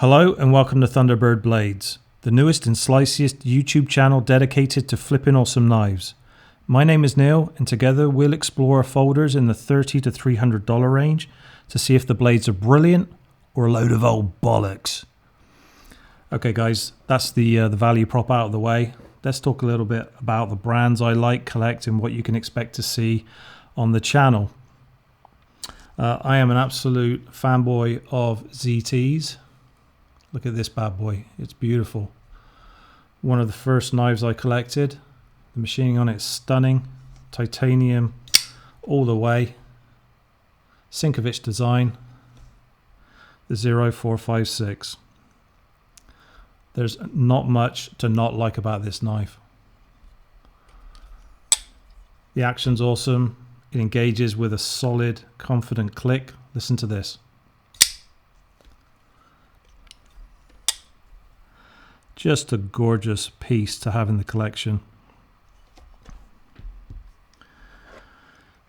Hello and welcome to Thunderbird Blades, the newest and slicey-est YouTube channel dedicated to flipping awesome knives. My name is Neil and together we'll explore folders in the $30 to $300 range to see if the blades are brilliant or a load of old bollocks. Okay guys, that's the value prop out of the way. Let's talk a little bit about the brands I like, collect, and what you can expect to see on the channel. I am an absolute fanboy of ZTs. Look at this bad boy, it's beautiful. One of the first knives I collected. The machining on it is stunning. Titanium all the way. CIVIVI design. The 0456. There's not much to not like about this knife. The action's awesome. It engages with a solid, confident click. Listen to this. Just a gorgeous piece to have in the collection.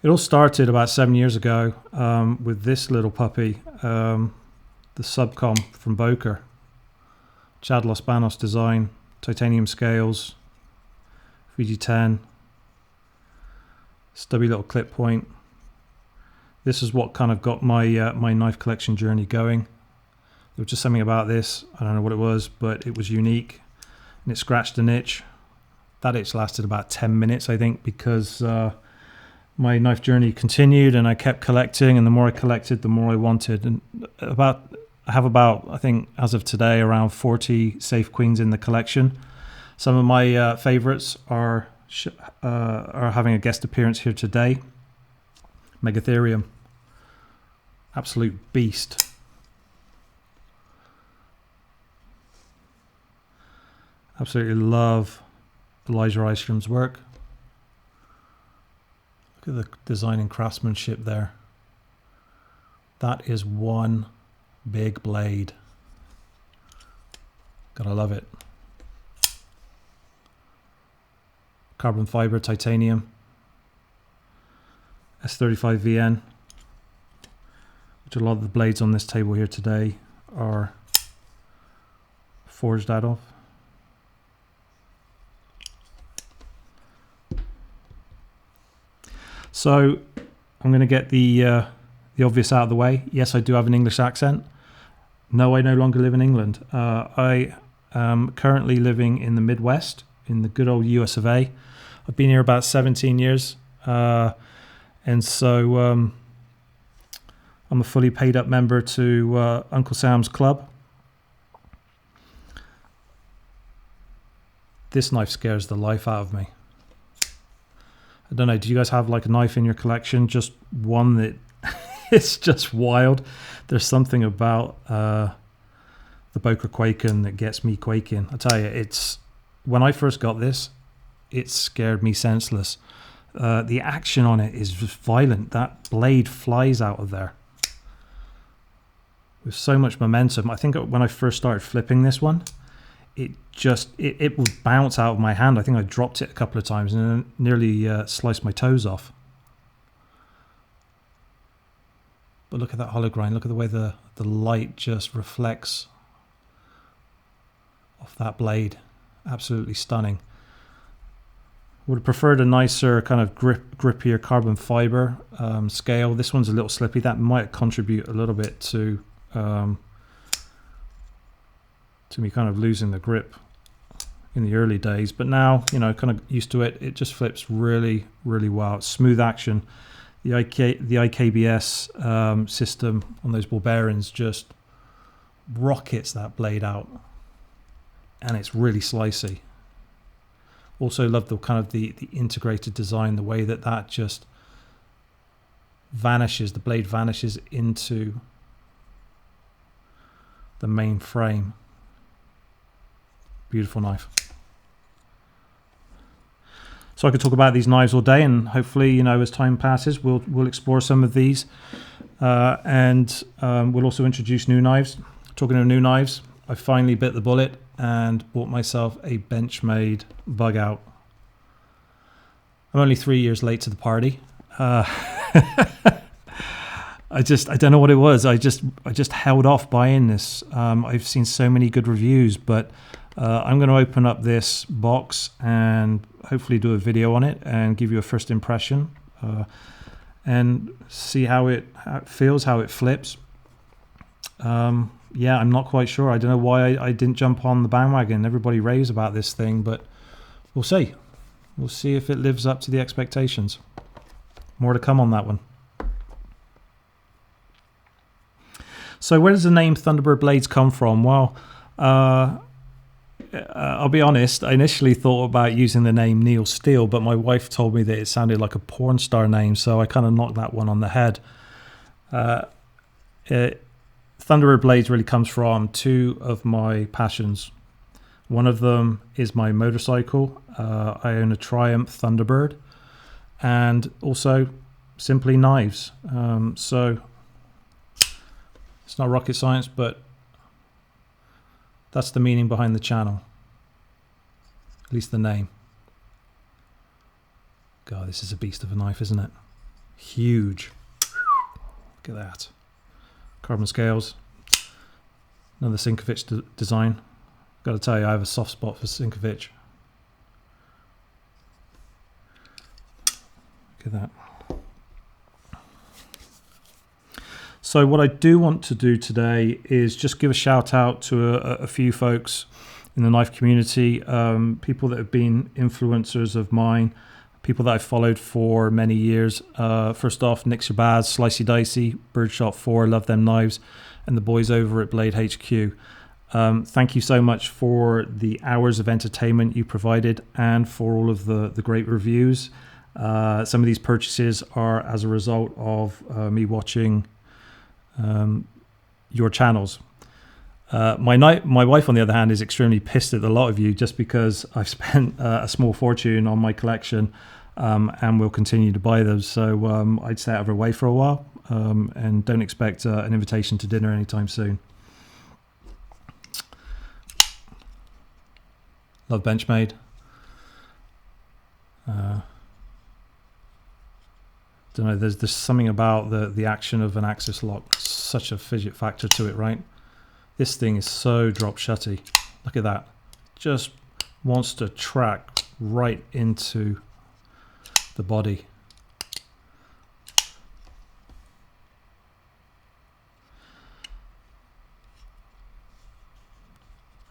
It all started about 7 years ago with this little puppy, the Subcom from Boker. Chad Los Banos design, titanium scales, VG10, stubby little clip point. This is what kind of got my my knife collection journey going. There was just something about this, I don't know what it was, but it was unique and it scratched an itch. That itch lasted about 10 minutes, I think, because my knife journey continued and I kept collecting, and the more I collected, the more I wanted. And I have about, I think, as of today, around 40 Safe Queens in the collection. Some of my favorites are having a guest appearance here today. Megatherium, absolute beast. Absolutely love Elijah Eistrom's work. Look at the design and craftsmanship there. That is one big blade. Gotta love it. Carbon fiber titanium. S35VN, which a lot of the blades on this table here today are forged out of. So I'm going to get the obvious out of the way. Yes, I do have an English accent. No, I no longer live in England. I am currently living in the Midwest, in the good old US of A. I've been here about 17 years. And so I'm a fully paid up member to Uncle Sam's Club. This knife scares the life out of me. I don't know, do you guys have like a knife in your collection? Just one that it's just wild. There's something about the Boker Quaken that gets me quaking. I tell you, it's when I first got this, it scared me senseless. The action on it is just violent. That blade flies out of there with so much momentum. I think when I first started flipping this one, it would bounce out of my hand. I think I dropped it a couple of times and nearly sliced my toes off. But look at that hollow grind. Look at the way the light just reflects off that blade. Absolutely stunning. Would have preferred a nicer kind of grippier carbon fiber scale. This one's a little slippy. That might contribute a little bit to me kind of losing the grip in the early days. But now, you know, kind of used to it. It just flips really, really well. It's smooth action. The IKBS system on those ball bearings just rockets that blade out, and it's really slicey. Also love the kind of the integrated design, the way that just vanishes, the blade vanishes into the main frame. Beautiful knife. So I could talk about these knives all day, and hopefully, you know, as time passes, we'll explore some of these, and we'll also introduce new knives. Talking of new knives, I finally bit the bullet and bought myself a Benchmade Bugout. I'm only 3 years late to the party. I I don't know what it was. I just held off buying this. I've seen so many good reviews, but I'm going to open up this box and hopefully do a video on it and give you a first impression and see how it feels, how it flips. Yeah, I'm not quite sure. I don't know why I didn't jump on the bandwagon. Everybody raves about this thing, but we'll see. We'll see if it lives up to the expectations. More to come on that one. So where does the name Thunderbird Blades come from? Well, I'll be honest, I initially thought about using the name Neil Steele, but my wife told me that it sounded like a porn star name, so I kind of knocked that one on the head. Thunderbird Blades really comes from two of my passions. One of them is my motorcycle. I own a Triumph Thunderbird, and also simply knives. So it's not rocket science, but that's the meaning behind the channel. At least the name. God, this is a beast of a knife, isn't it? Huge. Look at that. Carbon scales. Another CIVIVI design. Got to tell you, I have a soft spot for CIVIVI. Look at that. So what I do want to do today is just give a shout out to a few folks in the knife community, people that have been influencers of mine, people that I've followed for many years. First off, Nick Shabazz, Slicey Dicey, Birdshot 4, love them knives, and the boys over at Blade HQ. Thank you so much for the hours of entertainment you provided and for all of the great reviews. Some of these purchases are as a result of me watching your channels. My wife, on the other hand, is extremely pissed at a lot of you just because I've spent a small fortune on my collection and will continue to buy those. So I'd stay out of her way for a while and don't expect an invitation to dinner anytime soon. Love Benchmade. Don't know, there's something about the action of an axis lock, such a fidget factor to it, right? This thing is so drop shutty. Look at that. Just wants to track right into the body.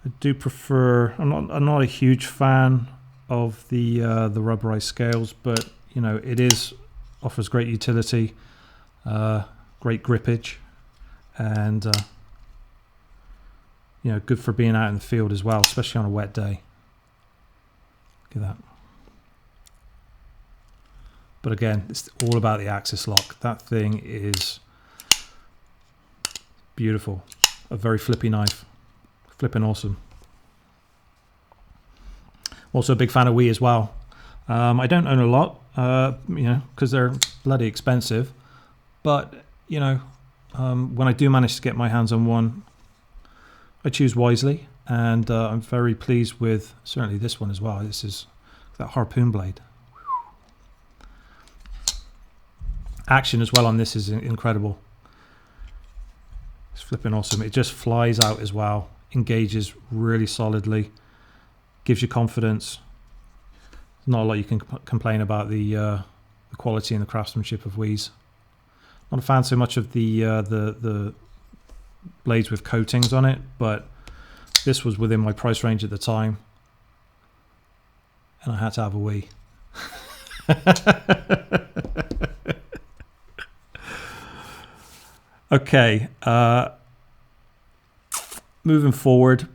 I do prefer, I'm not a huge fan of the rubberized scales, but you know, offers great utility, great grippage, and you know, good for being out in the field as well, especially on a wet day. Look at that. But again, it's all about the axis lock. That thing is beautiful. A very flippy knife. Flipping awesome. Also a big fan of Wii as well. I don't own a lot, you know, because they're bloody expensive. But, you know, when I do manage to get my hands on one, I choose wisely. And I'm very pleased with certainly this one as well. This is that harpoon blade. Action as well on this is incredible. It's flipping awesome. It just flies out as well. Engages really solidly. Gives you confidence. Not a lot you can complain about the quality and the craftsmanship of Wii's. Not a fan so much of the blades with coatings on it, but this was within my price range at the time, and I had to have a Wii. Okay, moving forward,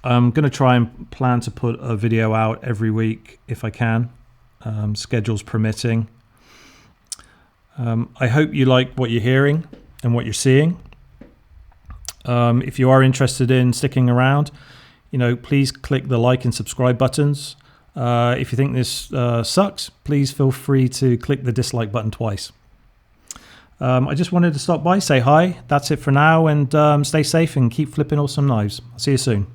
I'm going to try and plan to put a video out every week if I can, schedules permitting. I hope you like what you're hearing and what you're seeing. If you are interested in sticking around, you know, please click the like and subscribe buttons. If you think this sucks, please feel free to click the dislike button twice. I just wanted to stop by, say hi. That's it for now, and stay safe and keep flipping awesome knives. I'll see you soon.